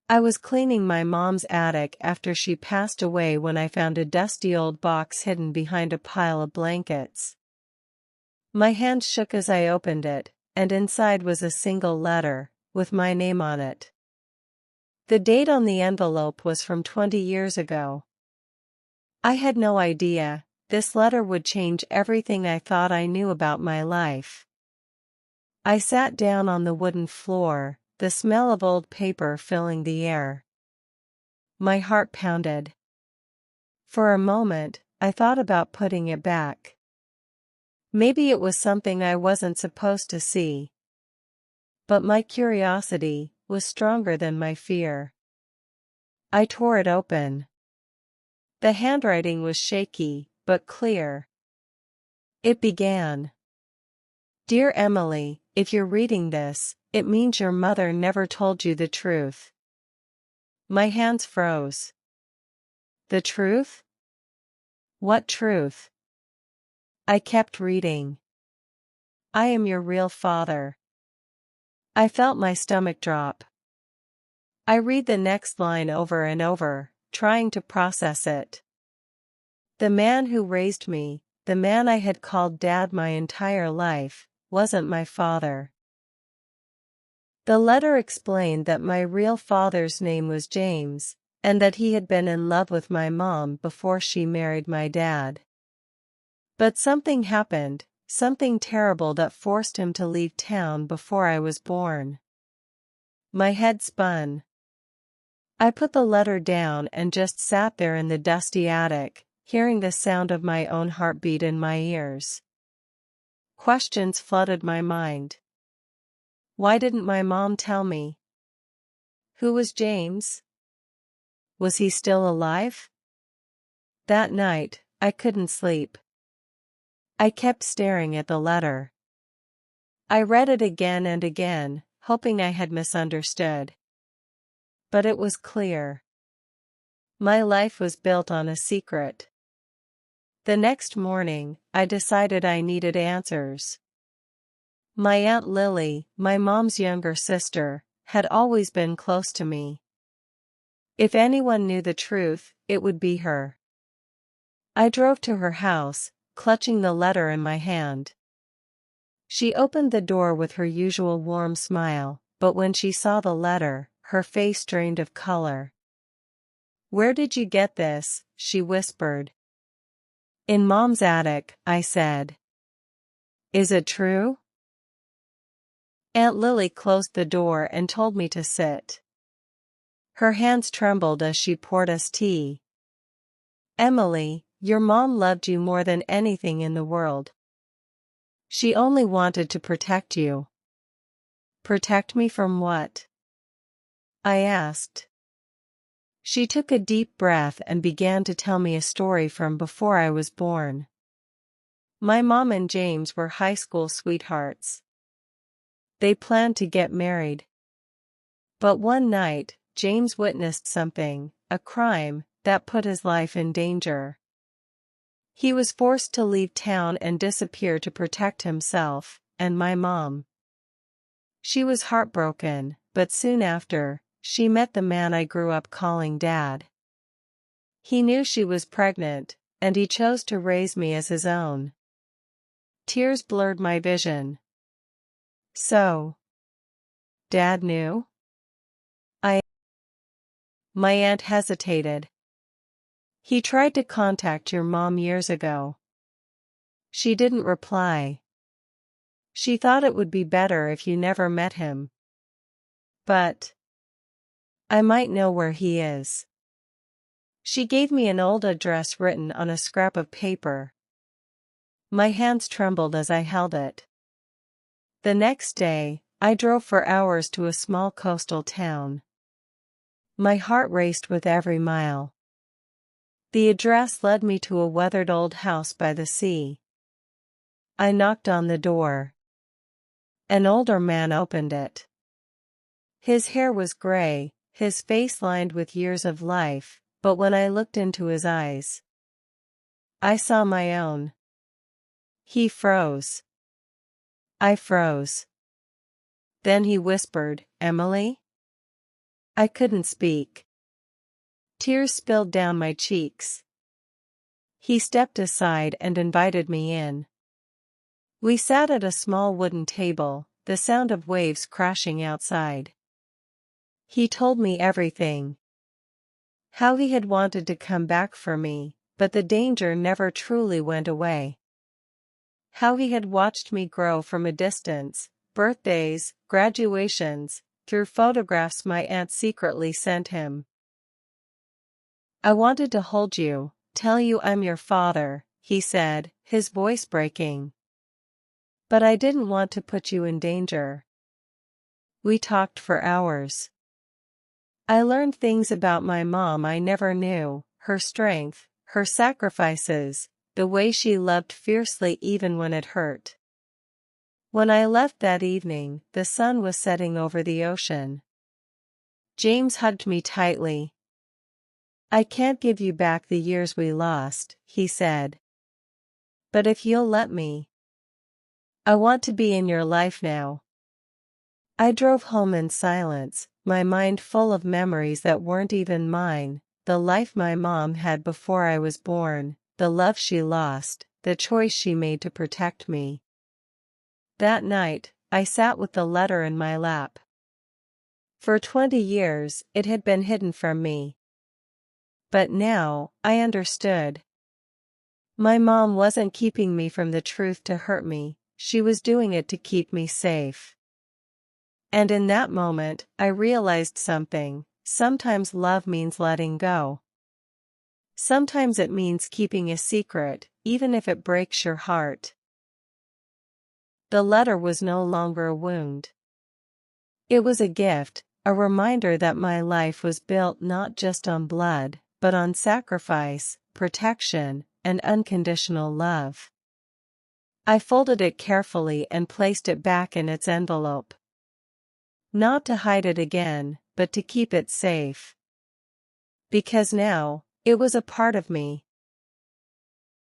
I was cleaning my mom's attic after she passed away when I found a dusty old box hidden behind a pile of blankets. My hand shook as I opened it, and inside was a single letter, with my name on it. The date on the envelope was from 20 years ago. I had no idea this letter would change everything I thought I knew about my life. I sat down on the wooden floor, the smell of old paper filling the air. My heart pounded. For a moment, I thought about putting it back. Maybe it was something I wasn't supposed to see. But my curiosity was stronger than my fear. I tore it open. The handwriting was shaky, but clear. It began. Dear Emily, if you're reading this, it means your mother never told you the truth. My hands froze. The truth? What truth? I kept reading. I am your real father. I felt my stomach drop. I read the next line over and over, trying to process it. The man who raised me, the man I had called Dad my entire life, wasn't my father. The letter explained that my real father's name was James, and that he had been in love with my mom before she married my dad. But something happened, something terrible that forced him to leave town before I was born. My head spun. I put the letter down and just sat there in the dusty attic, hearing the sound of my own heartbeat in my ears. Questions flooded my mind. Why didn't my mom tell me? Who was James? Was he still alive? That night, I couldn't sleep. I kept staring at the letter. I read it again and again, hoping I had misunderstood. But it was clear. My life was built on a secret. The next morning, I decided I needed answers. My Aunt Lily, my mom's younger sister, had always been close to me. If anyone knew the truth, it would be her. I drove to her house, clutching the letter in my hand. She opened the door with her usual warm smile, but when she saw the letter, her face drained of color. "Where did you get this?" she whispered. "In Mom's attic," I said. "Is it true?" Aunt Lily closed the door and told me to sit. Her hands trembled as she poured us tea. "Emily, your mom loved you more than anything in the world. She only wanted to protect you." "Protect me from what?" I asked. She took a deep breath and began to tell me a story from before I was born. My mom and James were high school sweethearts. They planned to get married. But one night, James witnessed something, a crime, that put his life in danger. He was forced to leave town and disappear to protect himself, and my mom. She was heartbroken, but soon after, she met the man I grew up calling Dad. He knew she was pregnant, and he chose to raise me as his own. Tears blurred my vision. So, Dad knew? My aunt hesitated. "He tried to contact your mom years ago." She didn't reply. "She thought it would be better if you never met him. But I might know where he is." She gave me an old address written on a scrap of paper. My hands trembled as I held it. The next day, I drove for hours to a small coastal town. My heart raced with every mile. The address led me to a weathered old house by the sea. I knocked on the door. An older man opened it. His hair was gray, his face lined with years of life, but when I looked into his eyes, I saw my own. He froze. I froze. Then he whispered, "Emily?" I couldn't speak. Tears spilled down my cheeks. He stepped aside and invited me in. We sat at a small wooden table, the sound of waves crashing outside. He told me everything. How he had wanted to come back for me, but the danger never truly went away. How he had watched me grow from a distance, birthdays, graduations, through photographs my aunt secretly sent him. I wanted to hold you, tell you I'm your father, he said, his voice breaking. But I didn't want to put you in danger. We talked for hours. I learned things about my mom I never knew, her strength, her sacrifices, the way she loved fiercely even when it hurt. When I left that evening, the sun was setting over the ocean. James hugged me tightly. I can't give you back the years we lost, he said. But if you'll let me. I want to be in your life now. I drove home in silence, my mind full of memories that weren't even mine, the life my mom had before I was born, the love she lost, the choice she made to protect me. That night, I sat with the letter in my lap. For 20 years, it had been hidden from me. But now, I understood. My mom wasn't keeping me from the truth to hurt me, she was doing it to keep me safe. And in that moment, I realized something. Sometimes love means letting go. Sometimes it means keeping a secret, even if it breaks your heart. The letter was no longer a wound. It was a gift, a reminder that my life was built not just on blood, but on sacrifice, protection, and unconditional love. I folded it carefully and placed it back in its envelope. Not to hide it again, but to keep it safe. Because now, it was a part of me,